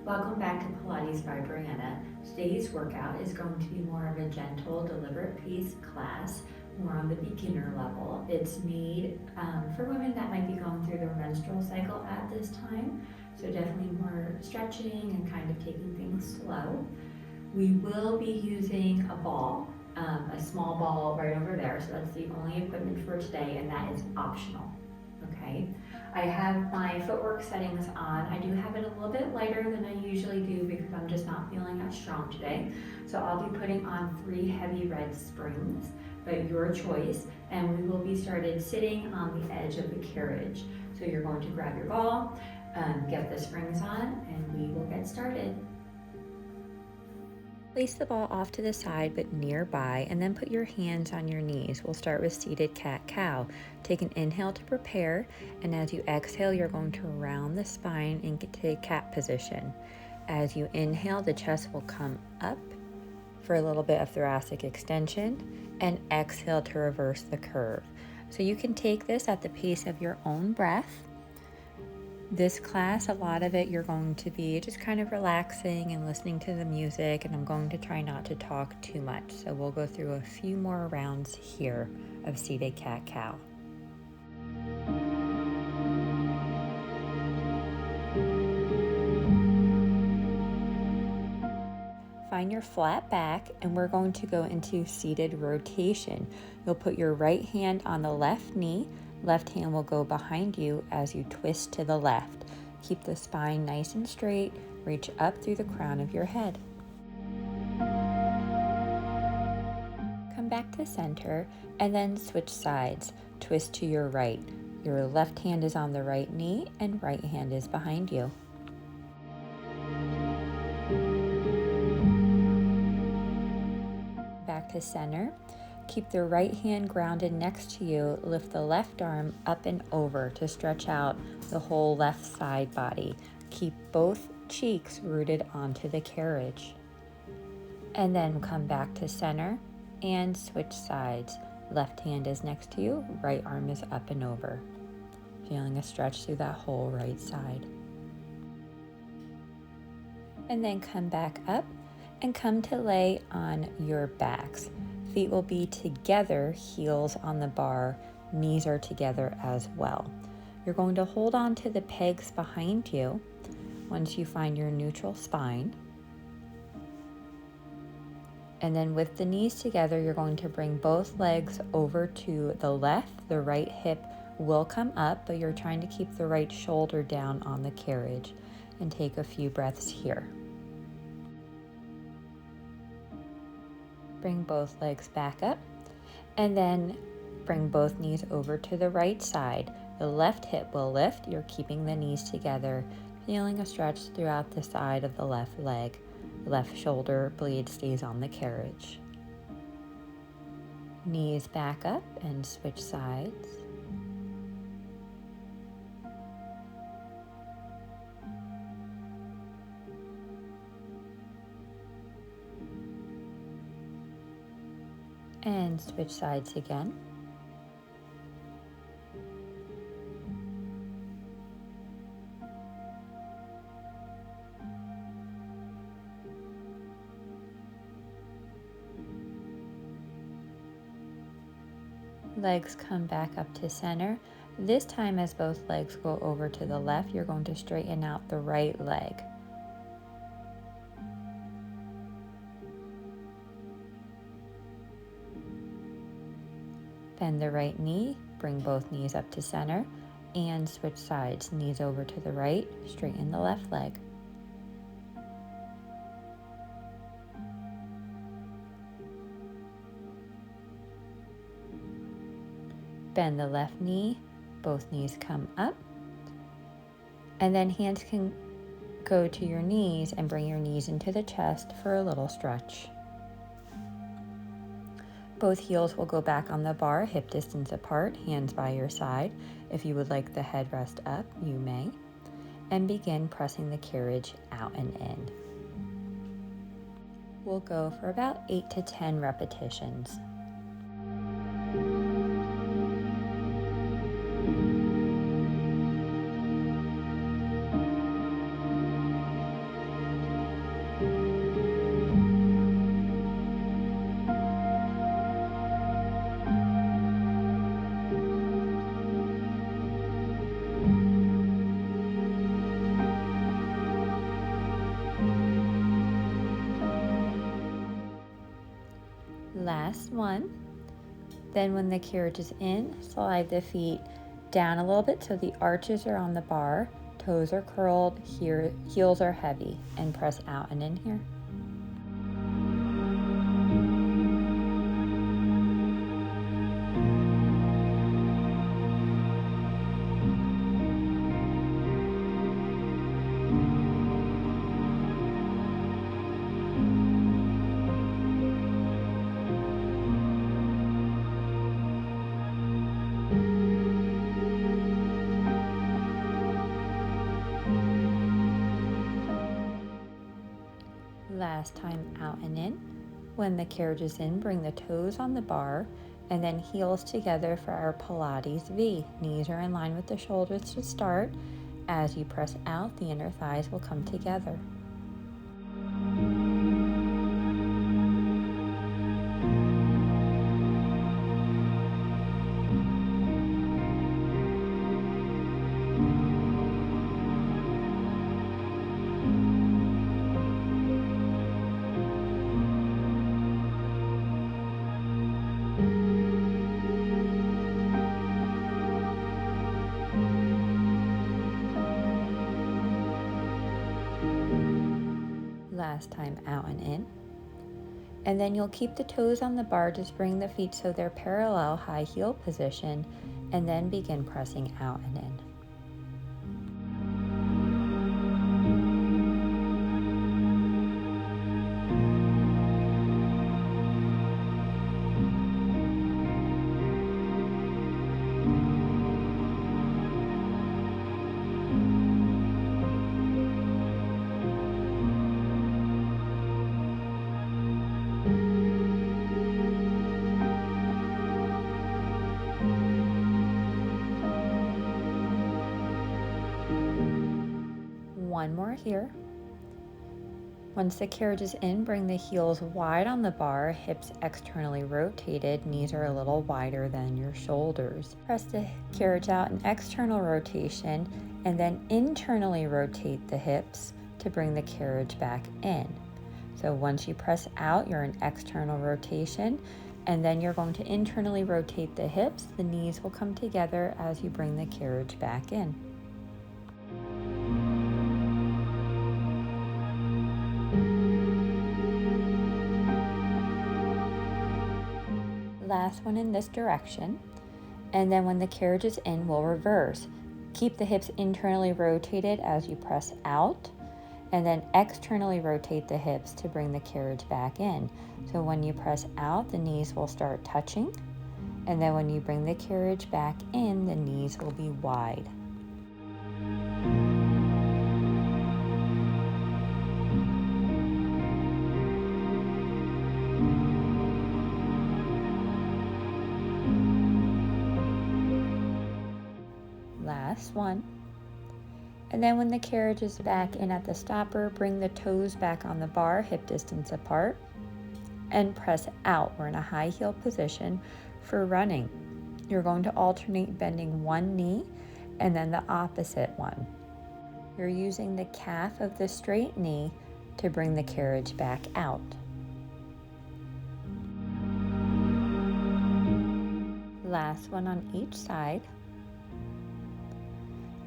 Welcome back to Pilates by Brianna. Today's workout is going to be more of a gentle, deliberate pace class, more on the beginner level. It's made for women that might be going through their menstrual cycle at this time, so definitely more stretching and kind of taking things slow. We will be using a ball, a small ball right over there, so that's the only equipment for today, and that is optional. Okay, I have my footwork settings on. I do have it a little bit lighter than I usually do because I'm just not feeling as strong today. So I'll be putting on 3 heavy red springs, but your choice. And we will be started sitting on the edge of the carriage. So you're going to grab your ball, get the springs on, and we will get started. Place the ball off to the side but nearby, and then put your hands on your knees. We'll start with seated cat-cow. Take an inhale to prepare, and as you exhale, you're going to round the spine and get to cat position. As you inhale, the chest will come up for a little bit of thoracic extension, and exhale to reverse the curve. So you can take this at the pace of your own breath. This class, a lot of it, you're going to be just kind of relaxing and listening to the music, and I'm going to try not to talk too much. So we'll go through a few more rounds here of seated cat-cow. Find your flat back, and we're going to go into seated rotation. You'll put your right hand on the left knee. Left hand will go behind you as you twist to the left. Keep the spine nice and straight. Reach up through the crown of your head. Come back to center and then switch sides. Twist to your right. Your left hand is on the right knee and right hand is behind you. Back to center. Keep the right hand grounded next to you. Lift the left arm up and over to stretch out the whole left side body. Keep both cheeks rooted onto the carriage. And then come back to center and switch sides. Left hand is next to you, right arm is up and over. Feeling a stretch through that whole right side. And then come back up and come to lay on your backs. Feet will be together, heels on the bar, knees are together as well. You're going to hold on to the pegs behind you once you find your neutral spine. And then with the knees together, you're going to bring both legs over to the left. The right hip will come up, but you're trying to keep the right shoulder down on the carriage. And take a few breaths here. Bring both legs back up, and then bring both knees over to the right side. The left hip will lift. You're keeping the knees together, feeling a stretch throughout the side of the left leg. Left shoulder blade stays on the carriage. Knees back up and switch sides. And switch sides again. Legs come back up to center. This time, as both legs go over to the left, you're going to straighten out the right leg. Bend the right knee, bring both knees up to center, and switch sides. Knees over to the right, straighten the left leg. Bend the left knee, both knees come up, and then hands can go to your knees and bring your knees into the chest for a little stretch. Both heels will go back on the bar, hip distance apart, hands by your side. If you would like the headrest up, you may. And begin pressing the carriage out and in. We'll go for about 8 to 10 repetitions. Last one. Then when the carriage is in, slide the feet down a little bit so the arches are on the bar, toes are curled, heels are heavy, and press out and in here. Last time out and in. When the carriage is in, bring the toes on the bar and then heels together for our Pilates V. Knees are in line with the shoulders to start. As you press out, the inner thighs will come together. Last time out and in. And then you'll keep the toes on the bar, just bring the feet so they're parallel, high heel position, and then begin pressing out and in. One more here. Once the carriage is in, bring the heels wide on the bar, hips externally rotated, knees are a little wider than your shoulders. Press the carriage out in external rotation and then internally rotate the hips to bring the carriage back in. So once you press out, you're in external rotation, and then you're going to internally rotate the hips. The knees will come together as you bring the carriage back in. Last one in this direction, and then when the carriage is in, we'll reverse. Keep the hips internally rotated as you press out, and then externally rotate the hips to bring the carriage back in. So when you press out, the knees will start touching, and then when you bring the carriage back in, the knees will be wide. Last one. And then when the carriage is back in at the stopper, bring the toes back on the bar, hip distance apart, and press out. We're in a high heel position for running. You're going to alternate bending one knee and then the opposite one. You're using the calf of the straight knee to bring the carriage back out. Last one on each side.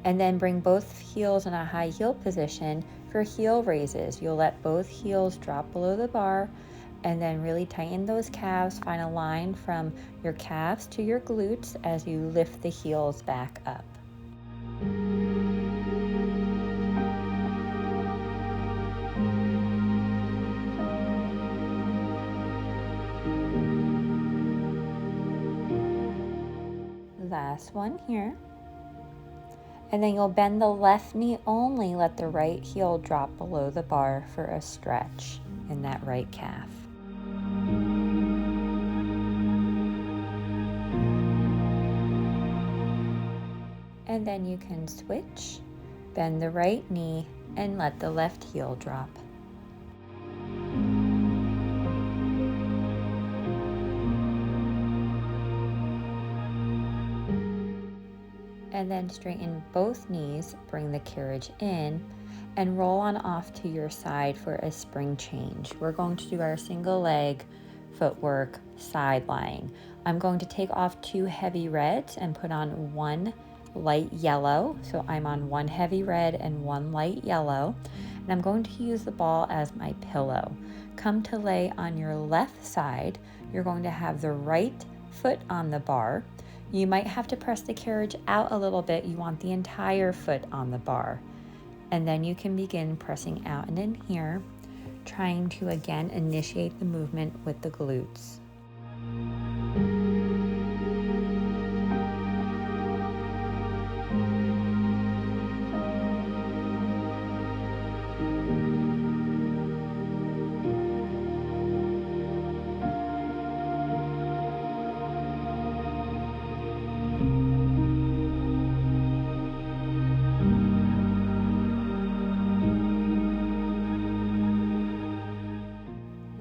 And then bring both heels in a high heel position for heel raises. You'll let both heels drop below the bar and then really tighten those calves. Find a line from your calves to your glutes as you lift the heels back up. Last one here. And then you'll bend the left knee only, let the right heel drop below the bar for a stretch in that right calf. And then you can switch, bend the right knee, and let the left heel drop. And then straighten both knees, bring the carriage in, and roll on off to your side for a spring change. We're going to do our single leg footwork, side lying. I'm going to take off 2 heavy reds and put on 1 light yellow. So I'm on 1 heavy red and 1 light yellow. And I'm going to use the ball as my pillow. Come to lay on your left side. You're going to have the right foot on the bar. You might have to press the carriage out a little bit. You want the entire foot on the bar. And then you can begin pressing out and in here, trying to again initiate the movement with the glutes.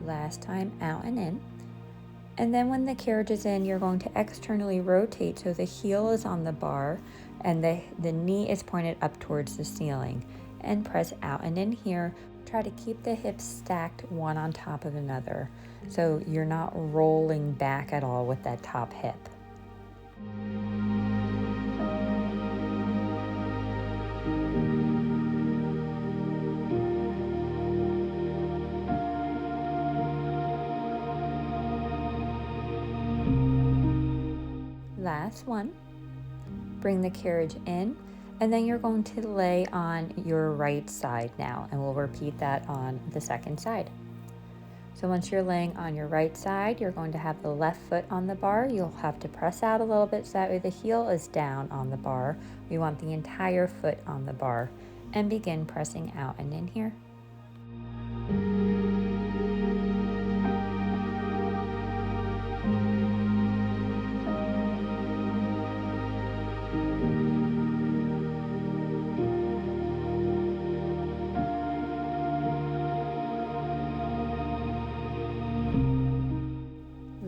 Last time, out and in. And then when the carriage is in, you're going to externally rotate so the heel is on the bar and the knee is pointed up towards the ceiling. And press out and in here. Try to keep the hips stacked one on top of another so you're not rolling back at all with that top hip. Last one. Bring the carriage in, and then you're going to lay on your right side now, and we'll repeat that on the second side. So once you're laying on your right side, you're going to have the left foot on the bar. You'll have to press out a little bit so that way the heel is down on the bar. We want the entire foot on the bar, and begin pressing out and in here.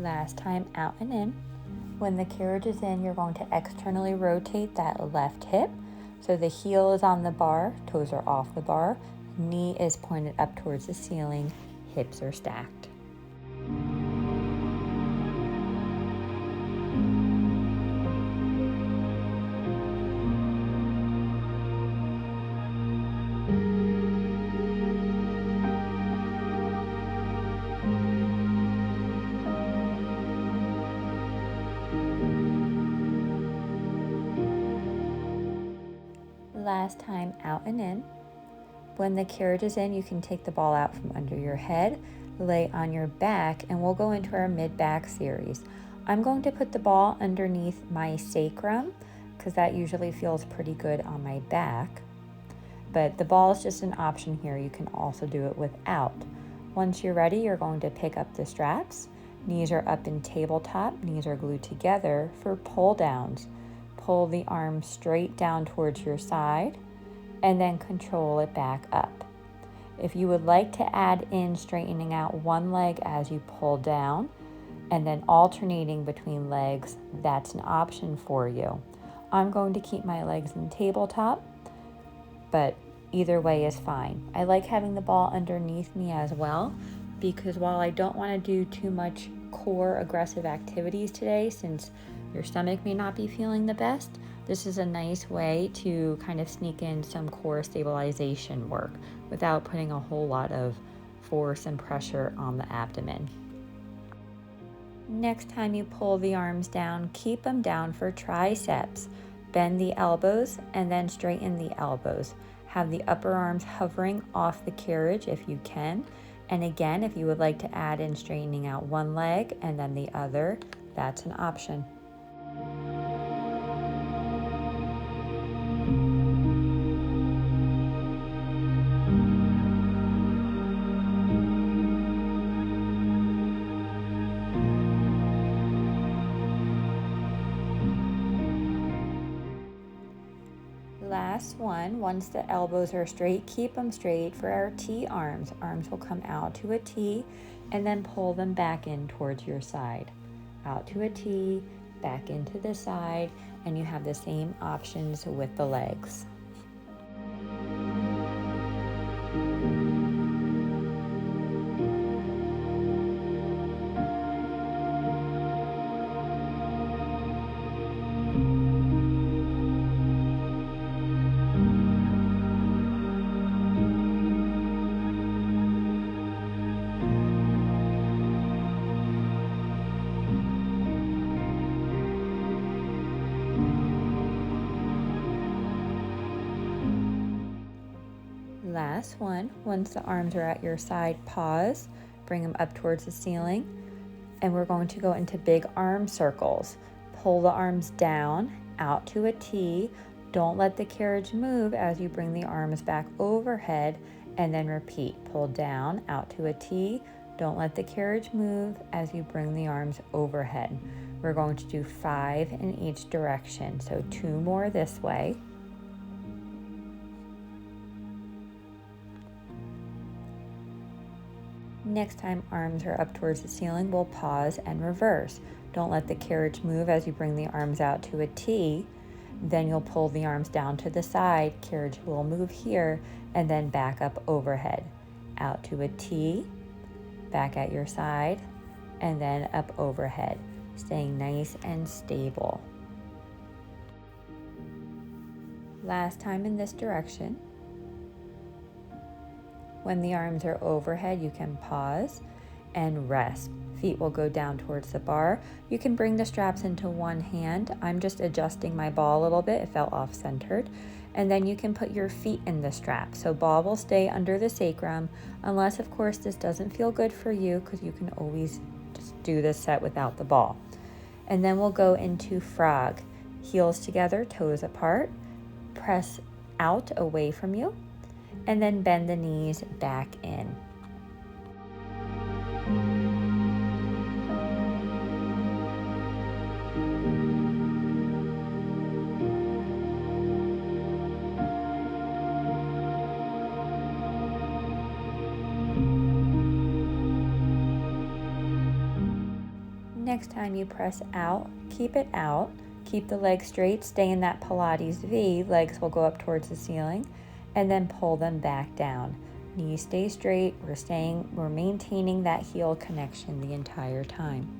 Last time, out and in. When the carriage is in, you're going to externally rotate that left hip. So the heel is on the bar, toes are off the bar, knee is pointed up towards the ceiling, hips are stacked. Last time, out and in. When the carriage is in, you can take the ball out from under your head, lay on your back, and we'll go into our mid-back series. I'm going to put the ball underneath my sacrum because that usually feels pretty good on my back. But the ball is just an option here. You can also do it without. Once you're ready, you're going to pick up the straps. Knees are up in tabletop. Knees are glued together for pull downs. Pull the arms straight down towards your side and then control it back up. If you would like to add in straightening out one leg as you pull down and then alternating between legs, that's an option for you. I'm going to keep my legs in tabletop, but either way is fine. I like having the ball underneath me as well because while I don't want to do too much core aggressive activities today, since your stomach may not be feeling the best, this is a nice way to kind of sneak in some core stabilization work without putting a whole lot of force and pressure on the abdomen. Next time you pull the arms down, keep them down for triceps. Bend the elbows and then straighten the elbows. Have the upper arms hovering off the carriage if you can. And again, if you would like to add in straightening out one leg and then the other, that's an option. Last one, once the elbows are straight, keep them straight for our T arms. Arms will come out to a T and then pull them back in towards your side. Out to a T, back into the side, and you have the same options with the legs. Last one. Once the arms are at your side, pause, bring them up towards the ceiling, and we're going to go into big arm circles. Pull the arms down, out to a T. Don't let the carriage move as you bring the arms back overhead, and then repeat. Pull down, out to a T. Don't let the carriage move as you bring the arms overhead. We're going to do 5 in each direction, so 2 more this way. Next time arms are up towards the ceiling, we'll pause and reverse. Don't let the carriage move as you bring the arms out to a T. Then you'll pull the arms down to the side, carriage will move here, and then back up overhead. Out to a T, back at your side, and then up overhead, staying nice and stable. Last time in this direction. When the arms are overhead, you can pause and rest. Feet will go down towards the bar. You can bring the straps into one hand. I'm just adjusting my ball a little bit. It felt off-centered. And then you can put your feet in the strap. So ball will stay under the sacrum, unless of course this doesn't feel good for you, because you can always just do this set without the ball. And then we'll go into frog. Heels together, toes apart. Press out away from you. And then bend the knees back in. Next time you press out, keep it out. Keep the legs straight, stay in that Pilates V. Legs will go up towards the ceiling. And then pull them back down. Knees stay straight. We're maintaining that heel connection the entire time.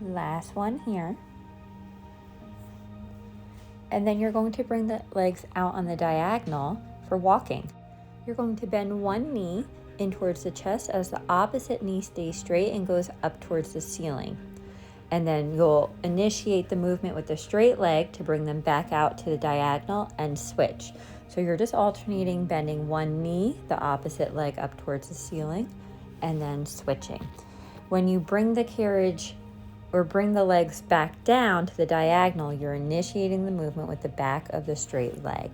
Last one here. And then you're going to bring the legs out on the diagonal for walking. You're going to bend one knee in towards the chest as the opposite knee stays straight and goes up towards the ceiling. And then you'll initiate the movement with the straight leg to bring them back out to the diagonal and switch. So you're just alternating, bending one knee, the opposite leg up towards the ceiling, and then switching. When you bring the carriage or bring the legs back down to the diagonal, you're initiating the movement with the back of the straight leg.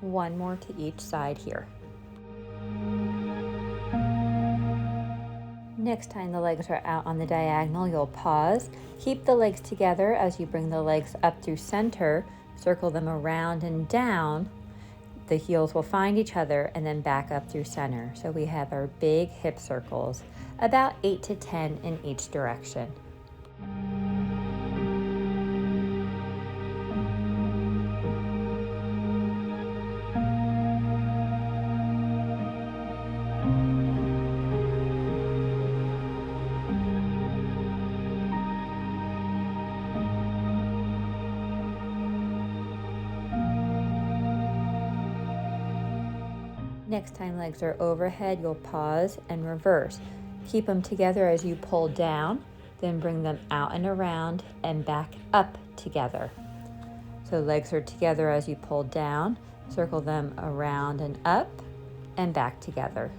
One more to each side here. Next time the legs are out on the diagonal, you'll pause. Keep the legs together as you bring the legs up through center, circle them around and down. The heels will find each other and then back up through center. So we have our big hip circles, about 8 to 10 in each direction. Next time legs are overhead, you'll pause and reverse. Keep them together as you pull down, then bring them out and around and back up together. So legs are together as you pull down, circle them around and up and back together.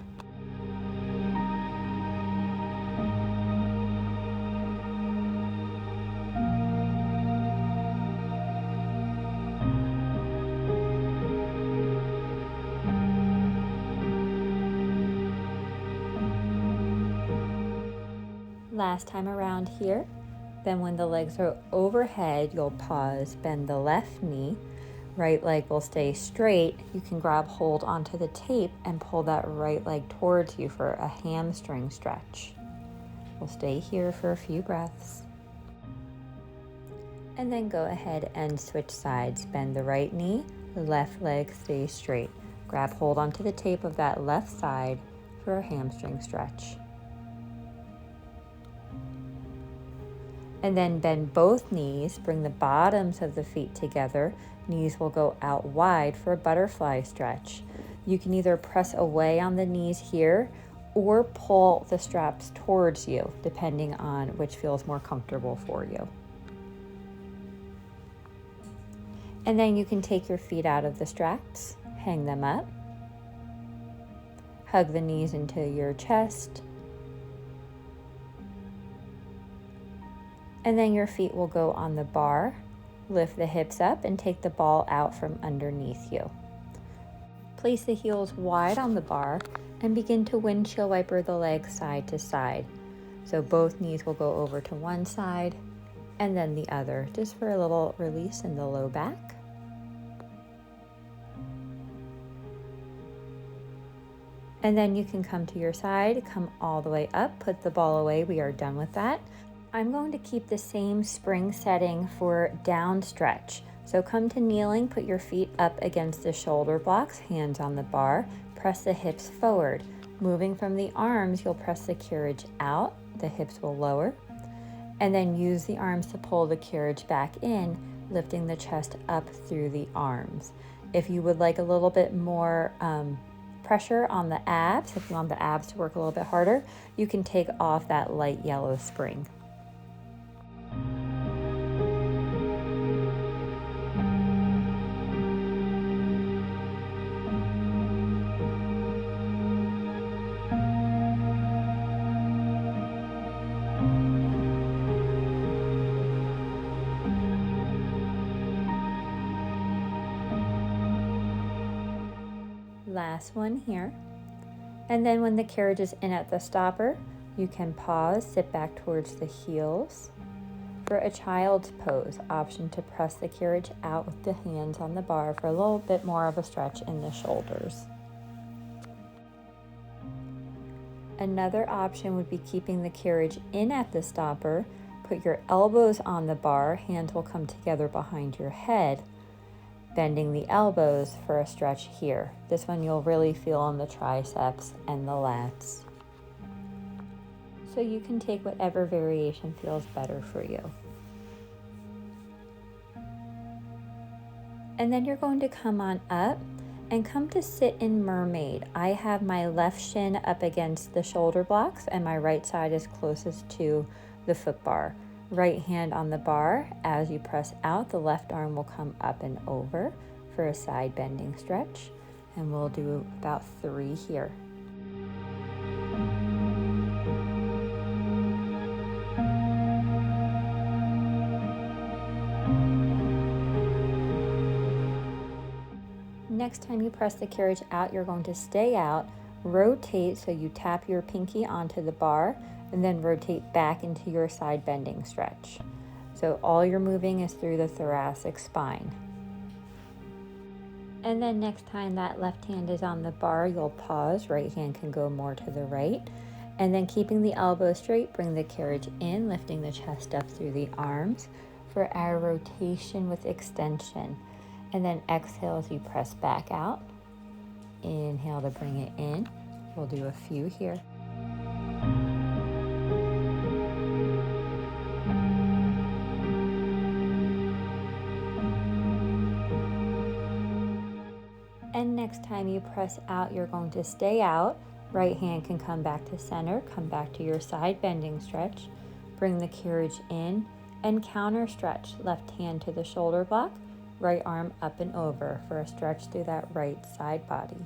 Last time around here. Then when the legs are overhead, you'll pause, bend the left knee, right leg will stay straight. You can grab hold onto the tape and pull that right leg towards you for a hamstring stretch. We'll stay here for a few breaths. And then go ahead and switch sides. Bend the right knee, the left leg stays straight. Grab hold onto the tape of that left side, for a hamstring stretch. And then bend both knees, bring the bottoms of the feet together. Knees will go out wide for a butterfly stretch. You can either press away on the knees here or pull the straps towards you, depending on which feels more comfortable for you. And then you can take your feet out of the straps, hang them up, hug the knees into your chest, and then your feet will go on the bar. Lift the hips up and take the ball out from underneath you. Place the heels wide on the bar and begin to windshield wiper the legs side to side. So both knees will go over to one side and then the other, just for a little release in the low back. And then you can come to your side, come all the way up, put the ball away. We are done with that. I'm going to keep the same spring setting for down stretch. So come to kneeling, put your feet up against the shoulder blocks, hands on the bar, press the hips forward. Moving from the arms, you'll press the carriage out, the hips will lower, and then use the arms to pull the carriage back in, lifting the chest up through the arms. If you would like a little bit more pressure on the abs, if you want the abs to work a little bit harder, you can take off that light yellow spring. Last one here. And then when the carriage is in at the stopper, you can pause, sit back towards the heels. For a child's pose, option to press the carriage out with the hands on the bar for a little bit more of a stretch in the shoulders. Another option would be keeping the carriage in at the stopper. Put your elbows on the bar, hands will come together behind your head, bending the elbows for a stretch here. This one you'll really feel on the triceps and the lats. So you can take whatever variation feels better for you. And then you're going to come on up and come to sit in mermaid. I have my left shin up against the shoulder blocks and my right side is closest to the foot bar. Right hand on the bar. As you press out, the left arm will come up and over for a side bending stretch. And we'll do about 3 here. Next time you press the carriage out, you're going to stay out, rotate so you tap your pinky onto the bar, and then rotate back into your side bending stretch. So all you're moving is through the thoracic spine. And then next time that left hand is on the bar, you'll pause, right hand can go more to the right. And then keeping the elbow straight, bring the carriage in, lifting the chest up through the arms for our rotation with extension. And then exhale as you press back out. Inhale to bring it in. We'll do a few here. And next time you press out, you're going to stay out. Right hand can come back to center, come back to your side bending stretch. Bring the carriage in and counter stretch. Left hand to the shoulder block. Right arm up and over for a stretch through that right side body.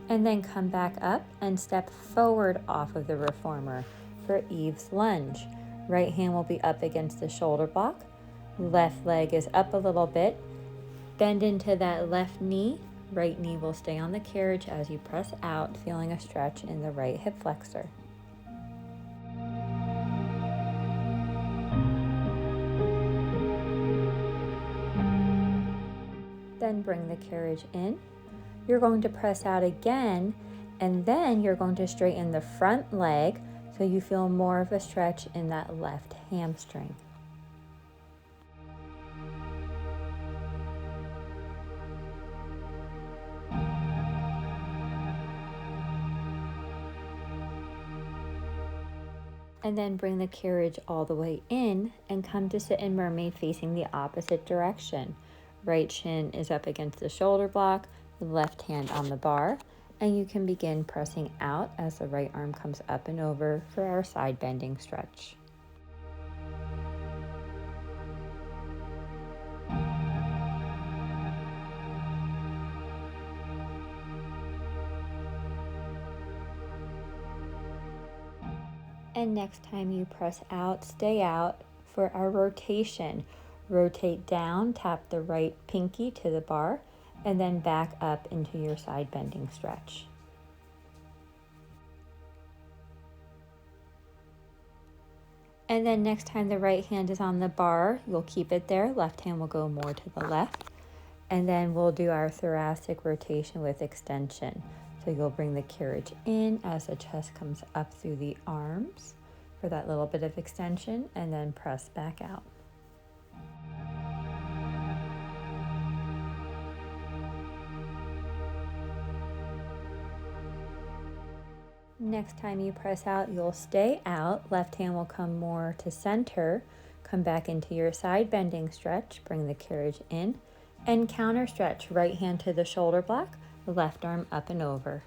And then come back up and step forward off of the reformer for Eve's lunge. Right hand will be up against the shoulder block. Left leg is up a little bit. Bend into that left knee. Right knee will stay on the carriage as you press out, feeling a stretch in the right hip flexor. Then bring the carriage in. You're going to press out again, and then you're going to straighten the front leg so you feel more of a stretch in that left hamstring. And then bring the carriage all the way in and come to sit in mermaid facing the opposite direction. Right shin is up against the shoulder block, the left hand on the bar, and you can begin pressing out as the right arm comes up and over for our side bending stretch. And next time you press out, stay out for our rotation. Rotate down, tap the right pinky to the bar, and then back up into your side bending stretch. And then next time the right hand is on the bar, you'll keep it there. Left hand will go more to the left. And then we'll do our thoracic rotation with extension. So you'll bring the carriage in as the chest comes up through the arms for that little bit of extension, and then press back out. Next time you press out, you'll stay out. Left hand will come more to center. Come back into your side bending stretch. Bring the carriage in and counter stretch. Right hand to the shoulder block, left arm up and over.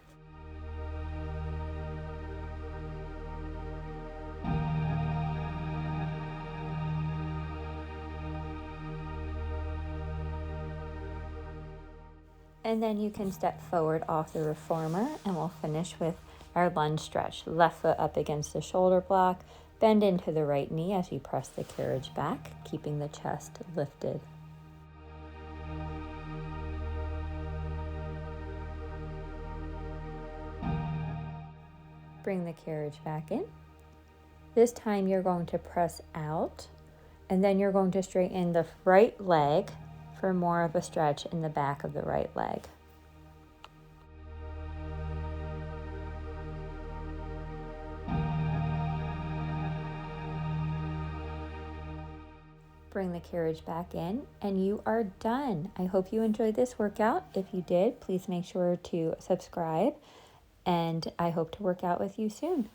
And then you can step forward off the reformer, and we'll finish with our lunge stretch. Left foot up against the shoulder block, bend into the right knee as you press the carriage back, keeping the chest lifted. Bring the carriage back in. This time you're going to press out, and then you're going to straighten the right leg for more of a stretch in the back of the right leg. Bring the carriage back in, and you are done. I hope you enjoyed this workout. If you did, please make sure to subscribe, and I hope to work out with you soon.